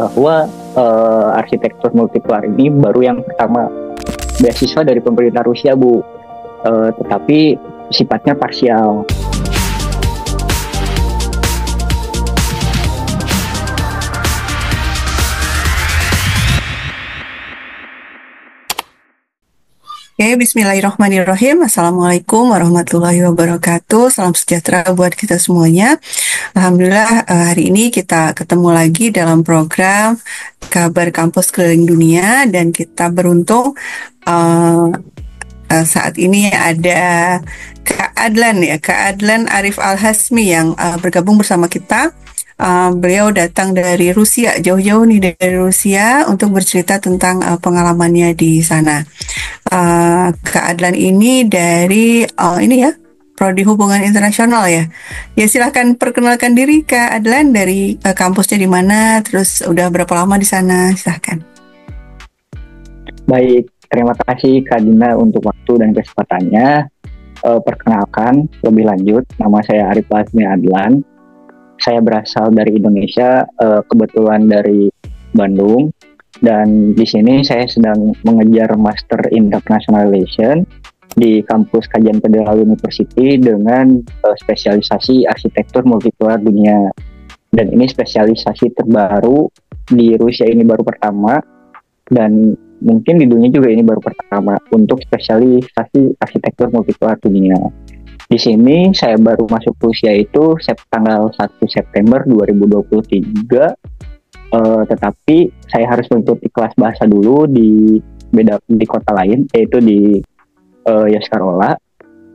bahwa arsitektur multipolar ini baru yang pertama beasiswa dari pemerintah Rusia, Bu. Tetapi sifatnya parsial. Oke, bismillahirrahmanirrahim. Assalamualaikum warahmatullahi wabarakatuh. Salam sejahtera buat kita semuanya. Alhamdulillah, hari ini kita ketemu lagi dalam program Kabar Kampus Keliling Dunia, dan kita beruntung saat ini ada Kak Adlan Arif Al-Hasmi yang bergabung bersama kita. Beliau datang dari Rusia, jauh-jauh nih dari Rusia untuk bercerita tentang pengalamannya di sana. Kak Adlan ini dari Prodi Hubungan Internasional ya. Ya, silahkan perkenalkan diri Kak Adlan, dari kampusnya di mana, terus udah berapa lama di sana, silahkan. Baik, terima kasih Kak Dina untuk waktu dan kesempatannya. Perkenalkan lebih lanjut, nama saya Arif Al-Hasmi Adlan. Saya berasal dari Indonesia, kebetulan dari Bandung, dan di sini saya sedang mengejar Master International Relation di kampus Kajian Federal University dengan spesialisasi arsitektur multipolar dunia. Dan ini spesialisasi terbaru di Rusia, ini baru pertama, dan mungkin di dunia juga ini baru pertama untuk spesialisasi arsitektur multipolar dunia. Di sini saya baru masuk Rusia itu tanggal 1 September 2023, tetapi saya harus mengikuti kelas bahasa dulu di kota lain, yaitu di Yaskarola.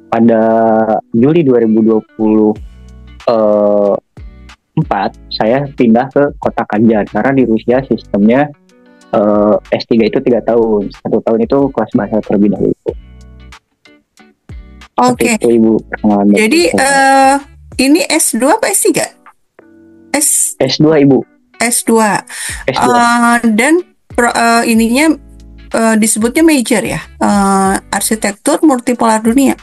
Pada Juli 2024 saya pindah ke kota Kazan, karena di Rusia sistemnya S3 itu 3 tahun, 1 tahun itu kelas bahasa terlebih dahulu. Oke. Ibu, jadi ini S2 apa S3? S2 Ibu. S2. Dan ininya disebutnya major ya, arsitektur multipolar dunia.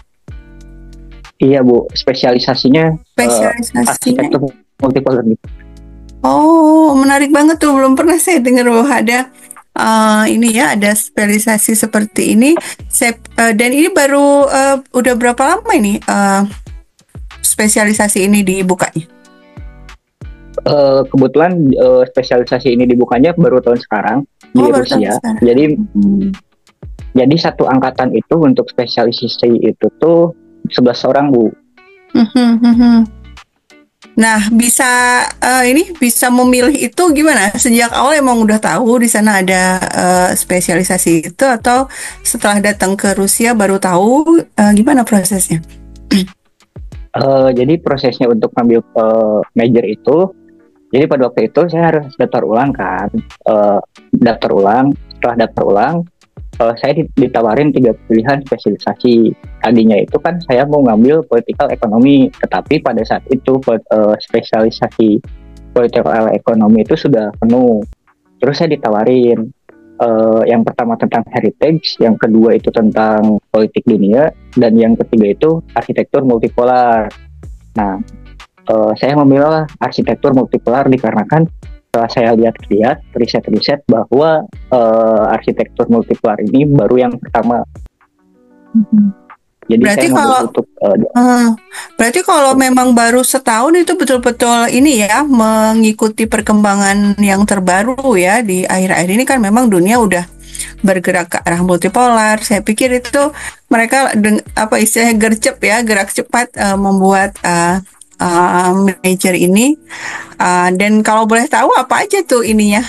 Iya Bu, spesialisasinya arsitektur multipolar dunia. Oh, menarik banget tuh, belum pernah saya dengar bahwa ada ada spesialisasi seperti ini. Dan ini baru udah berapa lama ini spesialisasi ini dibukanya? Kebetulan spesialisasi ini dibukanya baru tahun sekarang di Rusia. Jadi satu angkatan itu untuk spesialisasi itu tuh 11 orang Bu. Nah, bisa memilih itu gimana? Sejak awal emang udah tahu di sana ada spesialisasi itu, atau setelah datang ke Rusia baru tahu, gimana prosesnya? Jadi prosesnya untuk ngambil major itu, jadi pada waktu itu saya harus daftar ulang kan, Setelah daftar ulang, saya ditawarin 3 pilihan spesialisasi. Tadinya itu kan saya mau ngambil political economy, tetapi pada saat itu spesialisasi political economy itu sudah penuh. Terus saya ditawarin yang pertama tentang heritage, yang kedua itu tentang politik dunia, dan yang ketiga itu arsitektur multipolar. Nah, saya memilih arsitektur multipolar dikarenakan setelah saya lihat-lihat riset-riset bahwa arsitektur multipolar ini baru yang pertama. Jadi berarti kalau memang baru setahun itu betul-betul ini ya, mengikuti perkembangan yang terbaru ya. Di akhir-akhir ini kan memang dunia udah bergerak ke arah multipolar. Saya pikir itu mereka istilahnya gercep ya, gerak cepat membuat major ini. Dan kalau boleh tahu apa aja tuh ininya,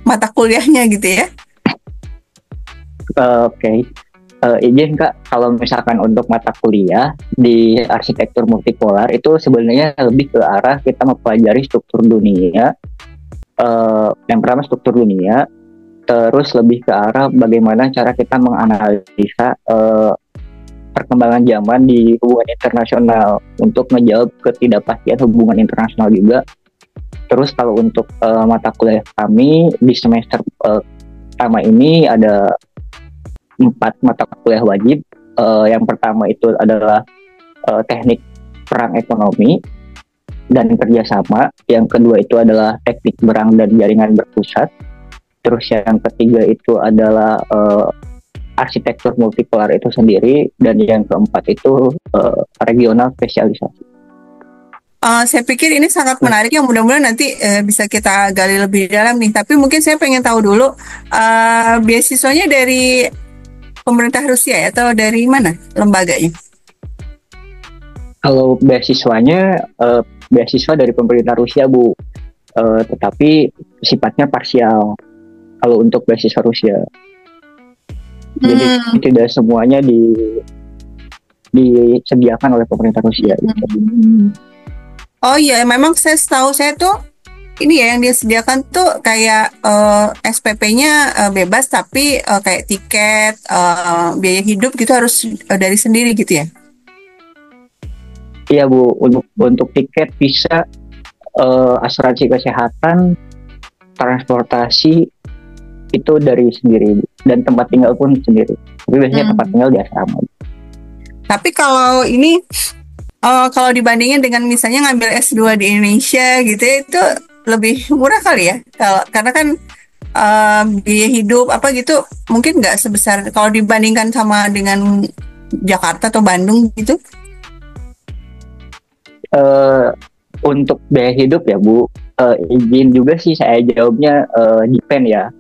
mata kuliahnya gitu ya? Oke. Izin Kak, kalau misalkan untuk mata kuliah di arsitektur multipolar itu sebenarnya lebih ke arah kita mempelajari struktur dunia. Yang pertama struktur dunia, terus lebih ke arah bagaimana cara kita menganalisa perkembangan zaman di hubungan internasional untuk menjawab ketidakpastian hubungan internasional juga. Terus kalau untuk mata kuliah kami di semester pertama ini ada 4 mata kuliah wajib. Yang pertama itu adalah teknik perang ekonomi, dan kerjasama. Yang kedua itu adalah teknik berang dan jaringan berpusat. Terus yang ketiga itu adalah arsitektur multipolar itu sendiri, dan yang keempat itu regional spesialisasi. Saya pikir ini sangat menarik ya, mudah-mudahan nanti bisa kita gali lebih dalam nih. Tapi mungkin saya pengen tahu dulu beasiswanya dari pemerintah Rusia ya, atau dari mana lembaganya? Kalau beasiswanya beasiswa dari pemerintah Rusia, Bu, tetapi sifatnya parsial. Kalau untuk beasiswa Rusia, jadi tidak semuanya disediakan oleh pemerintah Rusia. Gitu. Oh iya, memang setahu saya tuh ini ya yang disediakan tuh kayak SPP-nya bebas, tapi kayak tiket, biaya hidup gitu harus dari sendiri gitu ya? Iya, Bu, untuk tiket bisa, asuransi kesehatan, transportasi itu dari sendiri, Bu. Dan tempat tinggal pun sendiri. Tapi biasanya tempat tinggal di asrama. Tapi kalau ini kalau dibandingin dengan misalnya ngambil S2 di Indonesia gitu ya, itu lebih murah kali ya. Karena kan biaya hidup apa gitu mungkin nggak sebesar kalau dibandingkan sama dengan Jakarta atau Bandung gitu. Untuk biaya hidup ya, Bu, izin juga sih saya jawabnya depend ya.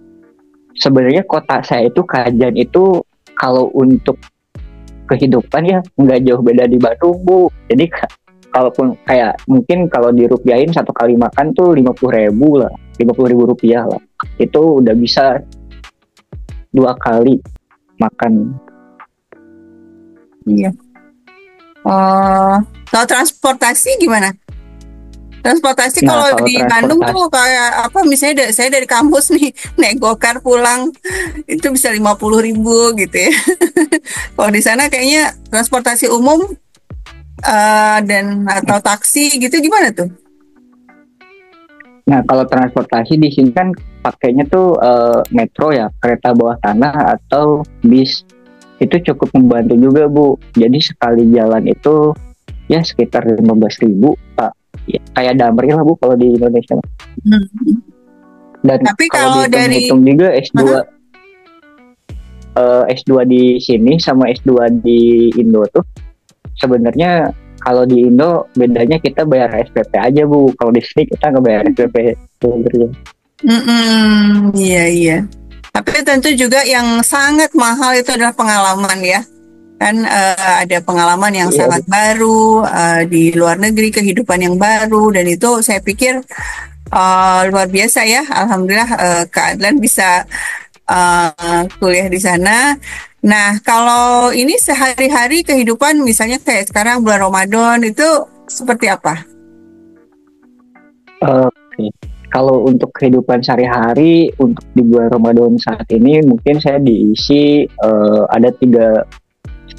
Sebenarnya kota saya itu Kajan itu kalau untuk kehidupan ya nggak jauh beda di Bandung, Bu. Jadi kalaupun kayak mungkin kalau dirupiahin satu kali makan tuh 50.000 lah, 50.000 rupiah lah. Itu udah bisa 2 kali makan. Iya. Kalau transportasi gimana? Transportasi kalau di Bandung tuh kayak apa? Misalnya saya dari kampus nih naik gokar pulang itu bisa 50.000 gitu ya. Kalau di sana kayaknya transportasi umum dan atau taksi gitu gimana tuh? Nah, kalau transportasi di sini kan pakainya tuh metro ya, kereta bawah tanah atau bis. Itu cukup membantu juga, Bu. Jadi sekali jalan itu ya sekitar 15.000, Pak. Ya, kayak Damri lah, Bu, kalau di Indonesia. Dan tapi kalau dari hitung juga S2 di sini sama S2 di Indo tuh sebenarnya kalau di Indo bedanya kita bayar SPP aja, Bu. Kalau di sini kita nggak bayar SPP sebenarnya. Iya. Tapi tentu juga yang sangat mahal itu adalah pengalaman ya. Kan ada pengalaman yang sangat baru di luar negeri, kehidupan yang baru, dan itu saya pikir luar biasa ya. Alhamdulillah Kak Adlan bisa kuliah di sana. Nah, kalau ini sehari-hari kehidupan misalnya kayak sekarang bulan Ramadan itu seperti apa? Oke. Kalau untuk kehidupan sehari-hari untuk di bulan Ramadan saat ini mungkin saya diisi ada 3,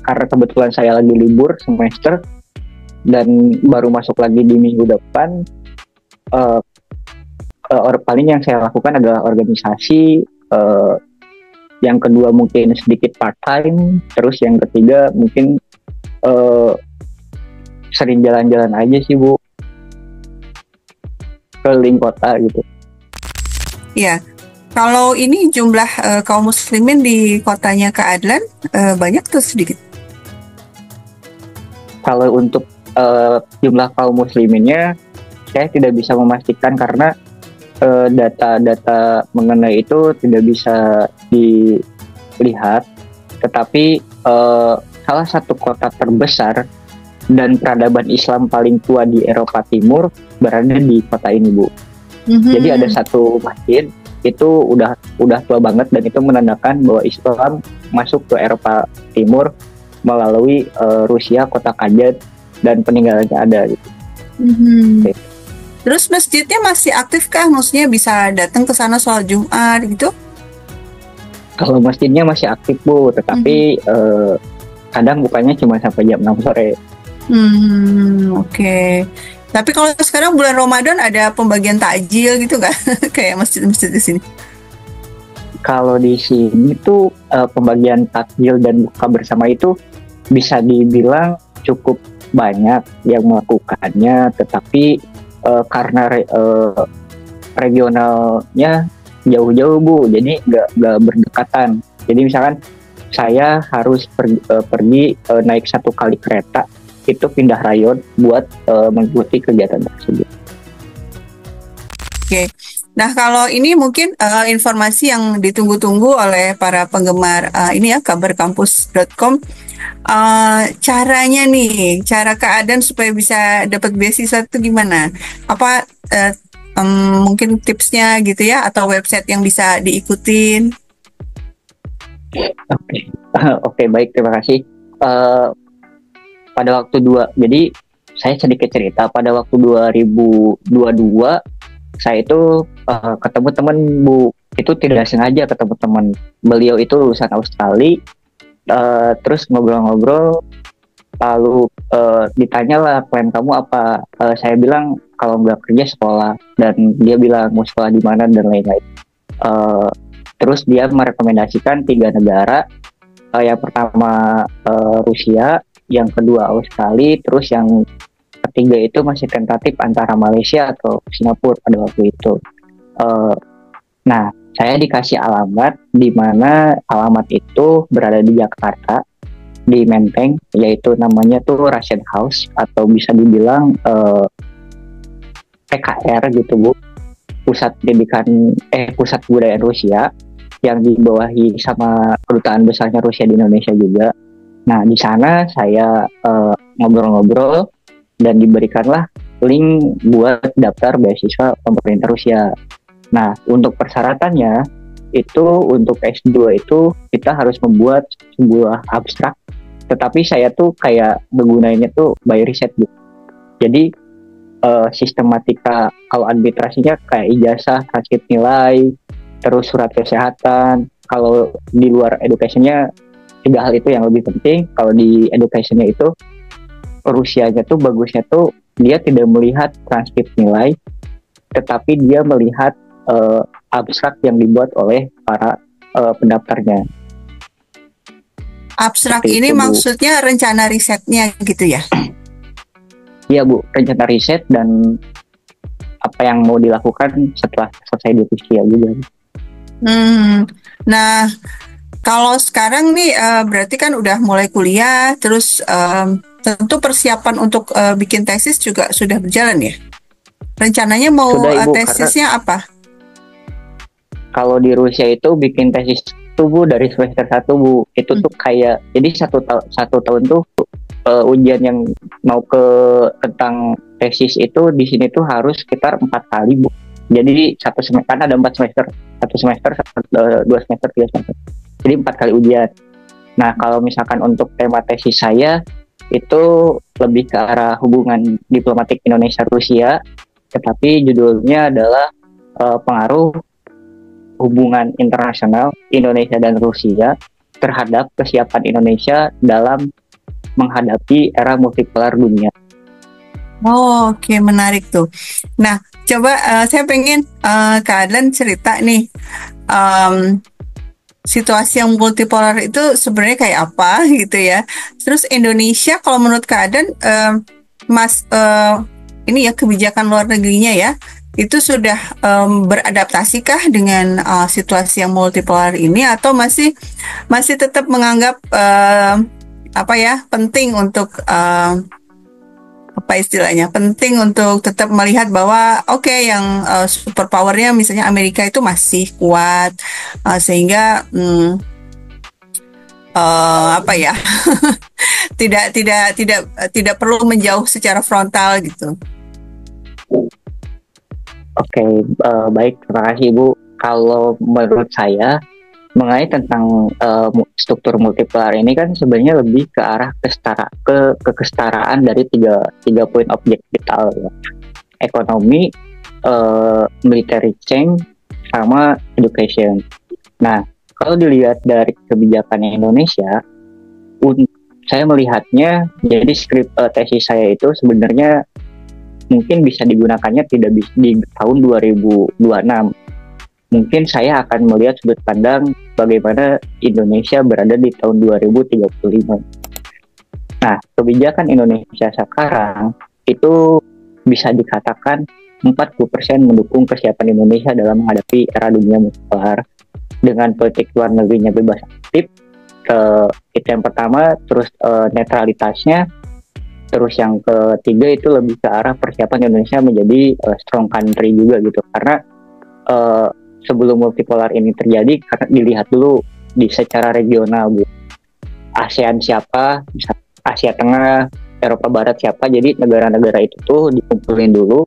karena kebetulan saya lagi libur semester dan baru masuk lagi di minggu depan. Paling yang saya lakukan adalah organisasi, yang kedua mungkin sedikit part time, terus yang ketiga mungkin sering jalan-jalan aja sih, Bu, keliling kota gitu. Iya, kalau ini jumlah kaum muslimin di kotanya Kak Adlan banyak atau sedikit? Kalau untuk jumlah kaum musliminnya saya tidak bisa memastikan karena data-data mengenai itu tidak bisa dilihat, tetapi salah satu kota terbesar dan peradaban Islam paling tua di Eropa Timur berada di kota ini, Bu. Jadi ada satu masjid itu udah tua banget dan itu menandakan bahwa Islam masuk ke Eropa Timur melalui Rusia, kota Kajan, dan peninggalannya ada gitu. Terus masjidnya masih aktif kah? Maksudnya bisa datang ke sana sholat Jumat gitu? Kalau masjidnya masih aktif, Bu, tetapi kadang bukanya cuma sampai jam 6 sore. Oke. Tapi kalau sekarang bulan Ramadan ada pembagian takjil gitu nggak? Kayak masjid-masjid di sini? Kalau di sini tuh pembagian takjil dan buka bersama itu bisa dibilang cukup banyak yang melakukannya, tetapi karena regionalnya jauh-jauh Bu, jadi nggak berdekatan. Jadi misalkan saya harus pergi naik 1 kali kereta, itu pindah rayon buat mengikuti kegiatan tersebut. Oke. Nah, kalau ini mungkin informasi yang ditunggu-tunggu oleh para penggemar ini ya, kabarkampus.com. Caranya nih, cara keadaan supaya bisa dapat beasiswa itu gimana? Apa mungkin tipsnya gitu ya, atau website yang bisa diikutin? Oke, baik, terima kasih. Pada waktu jadi saya sedikit cerita, pada waktu 2022 saya itu ketemu teman Bu, itu tidak sengaja ketemu teman. Beliau itu lulusan Australia, terus ngobrol-ngobrol, lalu ditanyalah plan kamu apa. Saya bilang kalau nggak kerja sekolah, dan dia bilang mau sekolah di mana dan lain-lain. Terus dia merekomendasikan 3 negara, yang pertama Rusia, yang kedua Australia, terus yang ketiga itu masih tentatif antara Malaysia atau Singapura pada waktu itu. Nah, saya dikasih alamat, di mana alamat itu berada di Jakarta, di Menteng, yaitu namanya tuh Russian House, atau bisa dibilang PKR gitu Bu, pusat kebudayaan Rusia, yang dibawahi sama kedutaan besarnya Rusia di Indonesia juga. Nah, di sana saya ngobrol-ngobrol dan diberikanlah link buat daftar beasiswa pemerintah Rusia. Nah, untuk persyaratannya itu untuk S2 itu kita harus membuat sebuah abstrak, tetapi saya tuh kayak menggunakannya tuh by riset gitu. Jadi sistematika kalau administrasinya kayak ijazah, transkrip nilai, terus surat kesehatan. Kalau di luar educationnya 3 hal itu yang lebih penting. Kalau di educationnya itu Rusianya tuh bagusnya tuh dia tidak melihat transkrip nilai, tetapi dia melihat abstrak yang dibuat oleh para pendaftarnya. Abstrak ini Bu, maksudnya rencana risetnya gitu ya? Iya Bu, rencana riset dan apa yang mau dilakukan setelah selesai di Rusia juga. Nah, kalau sekarang nih berarti kan udah mulai kuliah, terus tentu persiapan untuk bikin tesis juga sudah berjalan ya? Rencananya mau Sudah, Ibu, tesisnya apa? Kalau di Rusia itu bikin tesis tuh Bu dari semester 1 Bu, itu tuh kayak jadi satu tahun tuh ujian yang mau tentang tesis itu di sini tuh harus sekitar 4 kali Bu. Jadi satu semester kan ada 4 semester, 2 semester, 3 semester. Jadi 4 kali ujian. Nah, kalau misalkan untuk tema tesis saya itu lebih ke arah hubungan diplomatik Indonesia-Rusia, tetapi judulnya adalah pengaruh hubungan internasional Indonesia dan Rusia terhadap kesiapan Indonesia dalam menghadapi era multipolar dunia. Oh, oke, menarik tuh. Nah, coba saya pengen Kak Adlan cerita nih, situasi yang multipolar itu sebenarnya kayak apa gitu ya. Terus Indonesia kalau menurut Kak Adlan, ini ya kebijakan luar negerinya ya, itu sudah beradaptasikah dengan situasi yang multipolar ini, atau masih tetap menganggap penting untuk penting untuk tetap melihat bahwa yang superpowernya misalnya Amerika itu masih kuat, sehingga tidak perlu menjauh secara frontal gitu. Oke, baik, terima kasih Bu. Kalau menurut saya mengenai tentang struktur multipolar ini kan sebenarnya lebih ke arah kesetaraan dari tiga poin objek vital ya. Ekonomi, military change, sama education. Nah, kalau dilihat dari kebijakan Indonesia, saya melihatnya jadi tesis saya itu sebenarnya mungkin bisa digunakannya tidak bisa di tahun 2026. Mungkin saya akan melihat sudut pandang bagaimana Indonesia berada di tahun 2035. Nah, kebijakan Indonesia sekarang itu bisa dikatakan 40% mendukung kesiapan Indonesia dalam menghadapi era dunia multipolar dengan politik luar negerinya bebas aktif. Itu yang pertama. Terus netralitasnya. Terus yang ketiga itu lebih ke arah persiapan Indonesia menjadi strong country juga gitu. Karena sebelum multipolar ini terjadi, karena dilihat dulu di secara regional, Bu. ASEAN siapa, Asia Tengah, Eropa Barat siapa, jadi negara-negara itu tuh dikumpulin dulu,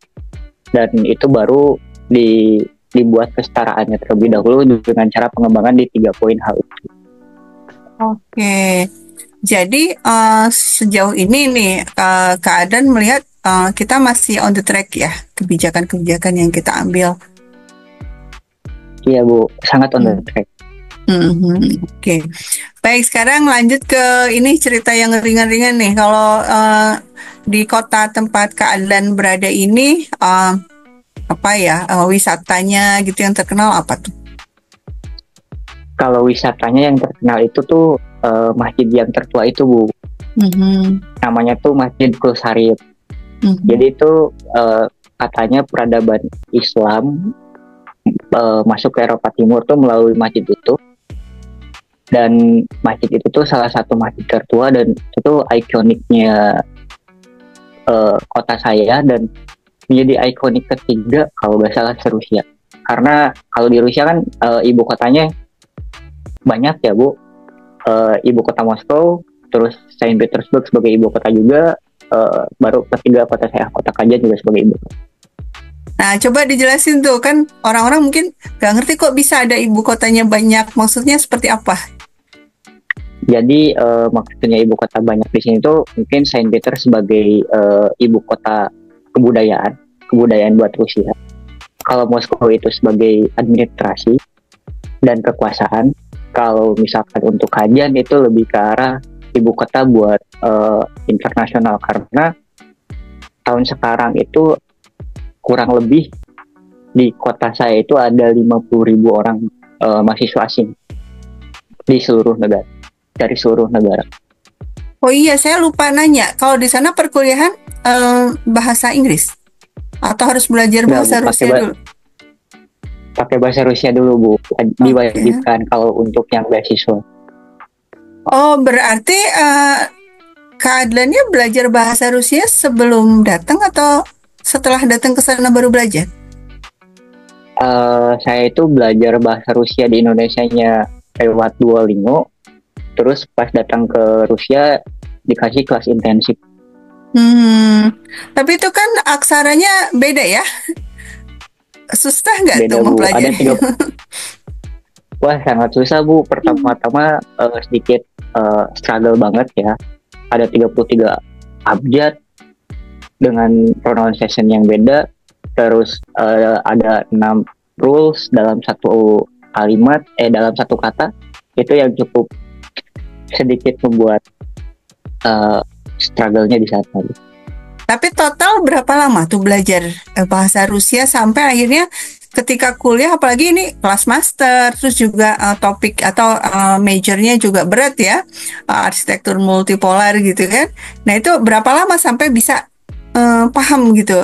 dan itu baru dibuat kesetaraannya terlebih dahulu dengan cara pengembangan di 3 poin hal itu. Oke, jadi sejauh ini nih keadaan melihat kita masih on the track ya, kebijakan-kebijakan yang kita ambil. Iya Bu, sangat on the track. Oke. Baik, sekarang lanjut ke ini cerita yang ringan-ringan nih. Kalau di kota tempat Kak Adlan berada ini, apa ya wisatanya gitu yang terkenal apa tuh? Kalau wisatanya yang terkenal itu tuh masjid yang tertua itu Bu. Namanya tuh Masjid Qulsarif. Jadi itu katanya peradaban Islam masuk ke Eropa Timur tuh melalui masjid itu. Dan masjid itu tuh salah satu masjid tertua dan itu ikoniknya kota saya, dan menjadi ikonik ketiga kalau nggak salah se-Rusia. Karena kalau di Rusia kan ibu kotanya banyak ya Bu, ibu kota Moskow, terus Saint Petersburg sebagai ibu kota juga, baru ketiga kota saya, kota Kazan juga sebagai ibu kota. Nah, coba dijelasin tuh, kan orang-orang mungkin nggak ngerti kok bisa ada ibu kotanya banyak, maksudnya seperti apa? Jadi maksudnya ibu kota banyak di sini tuh mungkin Saint Peter sebagai ibu kota kebudayaan buat Rusia. Kalau Moskow itu sebagai administrasi dan kekuasaan. Kalau misalkan untuk Kazan itu lebih ke arah ibu kota buat internasional, karena tahun sekarang itu kurang lebih di kota saya itu ada 50.000 orang mahasiswa asing di seluruh negara, dari seluruh negara. Oh iya, saya lupa nanya. Kalau di sana perkuliahan bahasa Inggris atau harus belajar bahasa Rusia dulu? Pakai bahasa Rusia dulu Bu, diwajibkan kalau untuk yang beasiswa. Oh, berarti keadaannya belajar bahasa Rusia sebelum datang atau setelah datang ke sana baru belajar? Saya itu belajar bahasa Rusia di Indonesianya lewat Duolingo. Terus pas datang ke Rusia dikasih kelas intensif. Tapi itu kan aksaranya beda ya? Susah nggak tuh mempelajari? Wah, sangat susah Bu. Pertama-tama sedikit struggle banget ya. Ada 33 abjad dengan pronunciation yang beda. Terus ada 6 rules dalam satu kalimat, dalam satu kata. Itu yang cukup sedikit membuat struggle-nya di saat itu. Tapi total berapa lama tuh belajar bahasa Rusia sampai akhirnya ketika kuliah, apalagi ini kelas master, terus juga topik atau majornya juga berat ya, arsitektur multipolar gitu kan. Nah itu berapa lama sampai bisa paham gitu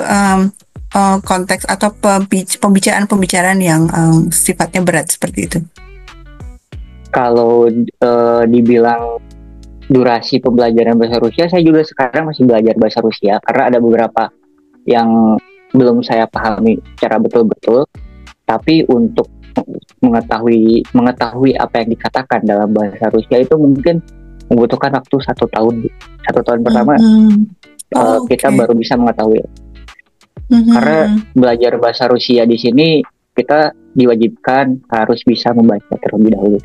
konteks atau pembicaraan-pembicaraan yang sifatnya berat seperti itu? Kalau dibilang durasi pembelajaran bahasa Rusia, saya juga sekarang masih belajar bahasa Rusia karena ada beberapa yang belum saya pahami secara betul-betul. Tapi untuk mengetahui apa yang dikatakan dalam bahasa Rusia itu mungkin membutuhkan waktu 1 tahun. 1 tahun pertama kita baru bisa mengetahui. Karena belajar bahasa Rusia di sini kita diwajibkan harus bisa membaca terlebih dahulu.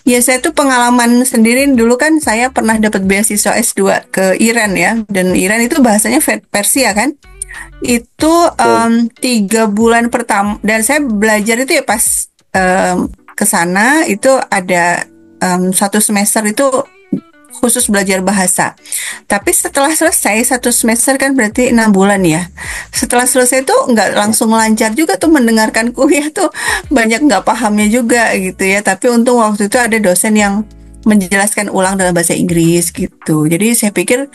Ya, saya tuh pengalaman sendiri dulu kan saya pernah dapat beasiswa S2 ke Iran ya, dan Iran itu bahasanya Persia kan. Itu 3 bulan pertama, dan saya belajar itu ya pas ke sana itu ada 1 semester itu khusus belajar bahasa. Tapi setelah selesai 1 semester kan berarti 6 bulan ya. Setelah selesai tuh nggak langsung lancar juga tuh mendengarkan kuliah tuh, banyak nggak pahamnya juga gitu ya. Tapi untung waktu itu ada dosen yang menjelaskan ulang dalam bahasa Inggris gitu. Jadi saya pikir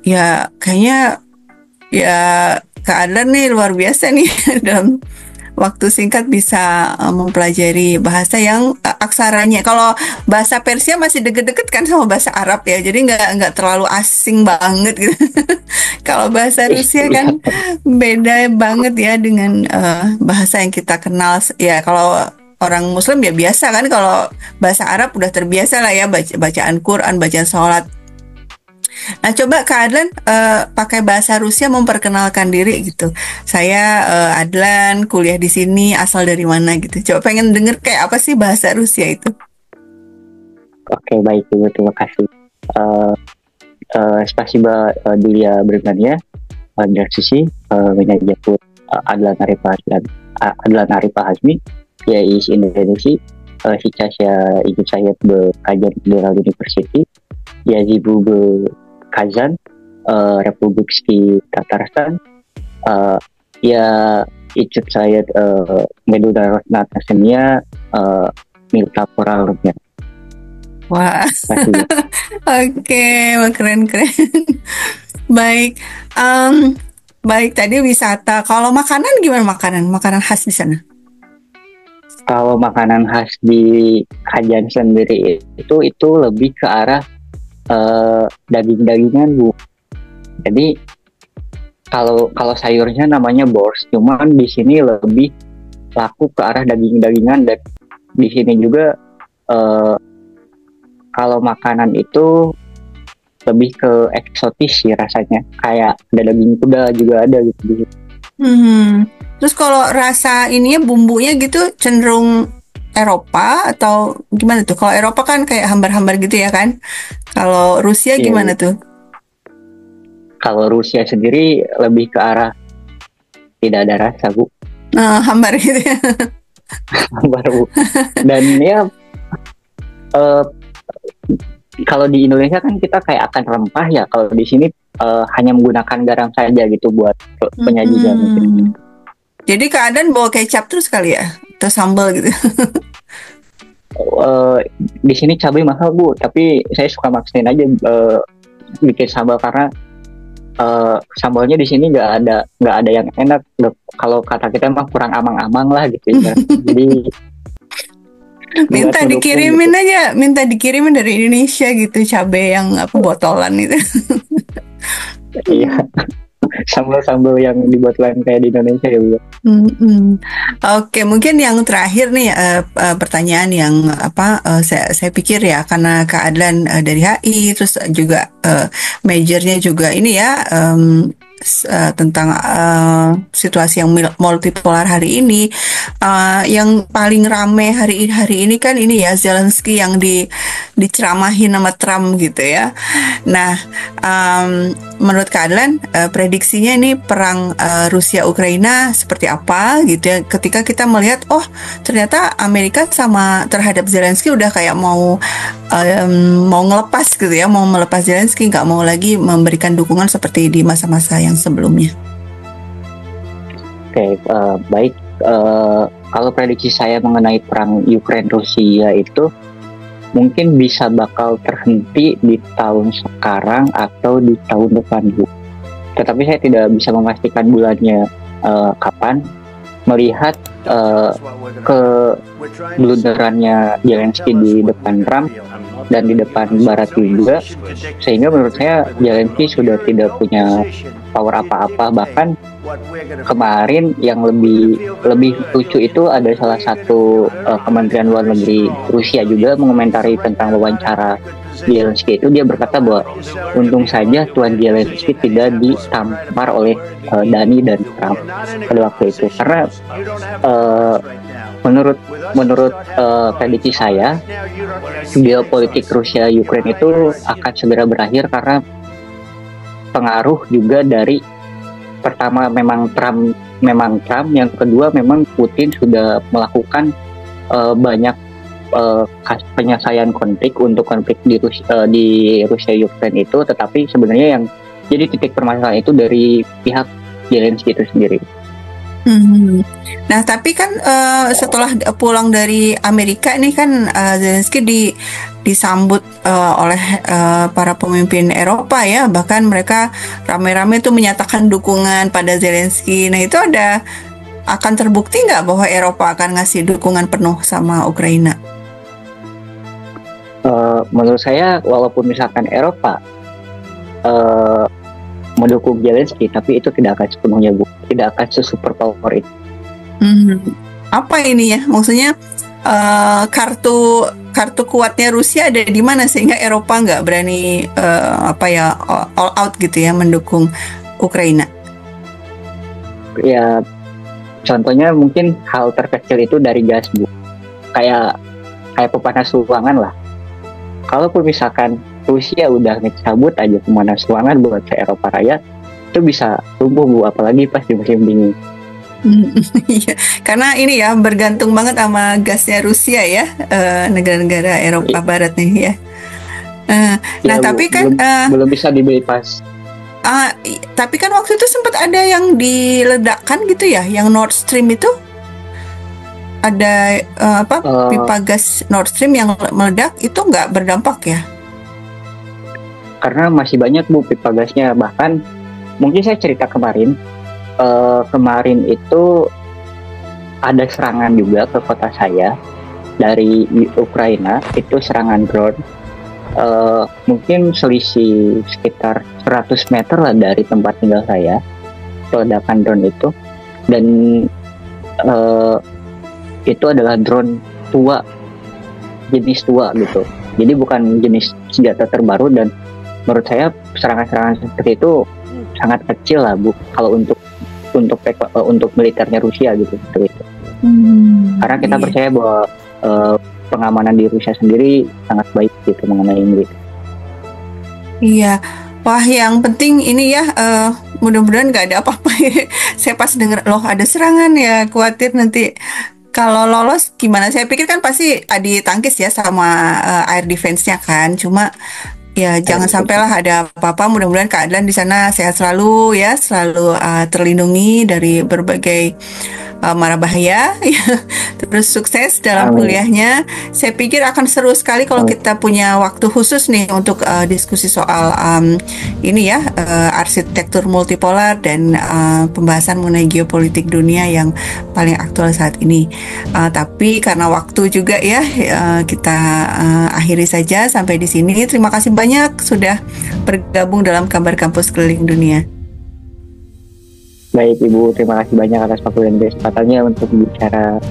ya kayaknya Ya, Kak Adlan nih luar biasa nih dalam waktu singkat bisa mempelajari bahasa yang aksaranya. Kalau bahasa Persia masih deket-deket kan sama bahasa Arab ya, jadi nggak terlalu asing banget gitu. Kalau bahasa Rusia Iya, kan beda banget ya dengan bahasa yang kita kenal. Ya kalau orang Muslim ya biasa kan, kalau bahasa Arab udah terbiasa lah ya bacaan Quran, bacaan sholat. Nah, coba Kak Adlan pakai bahasa Rusia memperkenalkan diri gitu. Saya Adlan, kuliah di sini, asal dari mana gitu. Coba pengen denger kayak apa sih bahasa Rusia itu. oke, baik, Ibu, terima kasih. Eh, Spasiba, Julia Britania, Sisi, меня зовут Adlan Arifah Hazmi, я из Индонезии. Сейчас я изучаю в Казань Федерал University. Я живу в Казань, Республике Татарстан. Я изучаю международные отношения мультикультуральные. Wah, Terima kasih. oke, wah, keren-keren. Baik, em, baik tadi wisata. Kalau makanan gimana makanan? Makanan khas di sana? Kalau makanan khas di Kajan sendiri itu lebih ke arah daging-dagingan, Bu. Jadi kalau kalau sayurnya namanya borscht, cuman di sini lebih laku ke arah daging-dagingan, dan di sini juga eh, kalau makanan itu lebih ke eksotis sih rasanya. Kayak ada daging kuda juga ada gitu di sini. Hmm. Terus kalau rasa ininya bumbunya gitu cenderung Eropa atau gimana tuh? Kalau Eropa kan kayak hambar-hambar gitu ya kan? Kalau Rusia Iya, gimana Bu. tuh? Kalau Rusia sendiri lebih ke arah tidak ada rasa, Bu. Nah, hambar gitu ya. Baru. Dan ya eh, kalau di Indonesia kan kita kayak akan rempah ya. Kalau di sini hanya menggunakan garam saja gitu buat penyajian mungkin. Hmm. Jadi keadaan bawa kecap terus kali ya? Atau sambal gitu? Di sini cabai mahal, Bu, tapi saya suka maksain aja bikin sambal karena sambalnya di sini nggak ada yang enak. Kalau kata kita mah kurang amang-amang lah gitu ya. Jadi buat Minta mendukung dikirimin gitu. aja, minta dikirimin dari Indonesia gitu, cabai yang apa botolan gitu. Iya, sambal-sambal yang dibuat lain kayak di Indonesia ya, Bu. Mm-mm. Oke, mungkin yang terakhir nih pertanyaan yang apa saya pikir ya karena keadaan dari HI terus juga majornya juga ini ya tentang situasi yang multipolar hari ini yang paling rame hari ini kan ini ya Zelensky yang diceramahin sama Trump gitu ya. Nah, menurut Kak Adlan, prediksinya ini perang Rusia Ukraina seperti apa gitu ya? Ketika kita melihat, oh ternyata Amerika sama terhadap Zelensky udah kayak mau ngelepas gitu ya, mau melepas Zelensky, nggak mau lagi memberikan dukungan seperti di masa-masa yang sebelumnya. Oke, baik. Kalau prediksi saya mengenai perang Ukraina Rusia itu mungkin bisa bakal terhenti di tahun sekarang atau di tahun depan, Bu. Tetapi saya tidak bisa memastikan bulannya kapan. Melihat keblunderannya Zelensky di depan Trump dan di depan Barat juga, sehingga menurut saya Zelensky sudah tidak punya power apa-apa. Bahkan kemarin yang lebih lucu itu ada salah satu Kementerian Luar Negeri Rusia juga mengomentari tentang wawancara Zelensky itu. Dia berkata bahwa untung saja Tuan Zelensky tidak ditampar oleh Dani dan Trump pada waktu itu, karena menurut prediksi saya geopolitik Rusia Ukraina itu akan segera berakhir karena pengaruh juga dari pertama memang Trump, yang kedua memang Putin sudah melakukan banyak penyelesaian konflik di Rusia Ukraina itu, tetapi sebenarnya yang jadi titik permasalahan itu dari pihak Zelensky itu sendiri. Mhm. Nah, tapi kan setelah pulang dari Amerika ini kan Zelensky disambut oleh para pemimpin Eropa ya, bahkan mereka rame-rame tuh menyatakan dukungan pada Zelensky. Nah, itu akan terbukti nggak bahwa Eropa akan ngasih dukungan penuh sama Ukraina? Menurut saya walaupun misalkan Eropa uh, mendukung Zelensky, tapi itu tidak akan sepenuhnya, Bu, tidak akan sesuper power itu. Apa ini ya? Maksudnya kartu kuatnya Rusia ada di mana sehingga Eropa nggak berani all out gitu ya mendukung Ukraina? Ya contohnya mungkin hal terkecil itu dari gas, Bu. Kayak pepanas ruangan lah. Kalaupun misalkan Rusia udah ngecabut aja pemanas ruangan buat se Eropa Raya, itu bisa tumbuh, Bu, apalagi pas di musim dingin. Iya, karena ini ya bergantung banget sama gasnya Rusia ya, negara-negara Eropa Barat nih ya. Nah, Ya, Bu, tapi kan belum bisa dibeli pas. tapi kan waktu itu sempat ada yang diledakkan gitu ya, yang Nord Stream itu ada pipa gas Nord Stream yang meledak, itu nggak berdampak ya? Karena masih banyak, Bu, pipa gasnya. Bahkan mungkin saya cerita kemarin itu ada serangan juga ke kota saya dari Ukraina, itu serangan drone. Mungkin selisih sekitar 100 meter lah dari tempat tinggal saya, ledakan drone itu. Dan itu adalah drone tua, jenis tua gitu, jadi bukan jenis senjata terbaru. Dan menurut saya serangan-serangan seperti itu sangat kecil lah, Bu, kalau untuk militernya Rusia gitu itu. Karena kita percaya bahwa pengamanan di Rusia sendiri sangat baik gitu mengenai ini. Iya, wah, yang penting ini ya, mudah-mudahan nggak ada apa-apa. Saya pas dengar loh ada serangan ya, khawatir nanti kalau lolos gimana. Saya pikir kan pasti ditangkis ya sama air defense-nya kan. Cuma ya jangan sampailah ada apa-apa. Mudah-mudahan keadaan di sana sehat selalu ya, selalu terlindungi dari berbagai mara bahaya. Terus sukses dalam kuliahnya. Saya pikir akan seru sekali kalau kita punya waktu khusus nih untuk diskusi soal ini ya, arsitektur multipolar dan pembahasan mengenai geopolitik dunia yang paling aktual saat ini. Tapi karena waktu juga ya, kita akhiri saja sampai di sini. Terima kasih banyak sudah bergabung dalam Kabar Kampus Keliling Dunia. Baik, Ibu, terima kasih banyak atas waktu dan kesempatannya untuk bicara.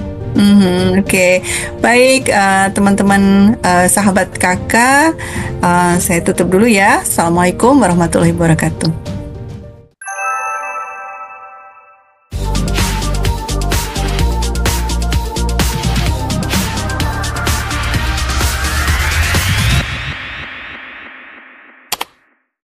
Oke. Baik, teman-teman, sahabat kakak, saya tutup dulu ya. Assalamualaikum warahmatullahi wabarakatuh.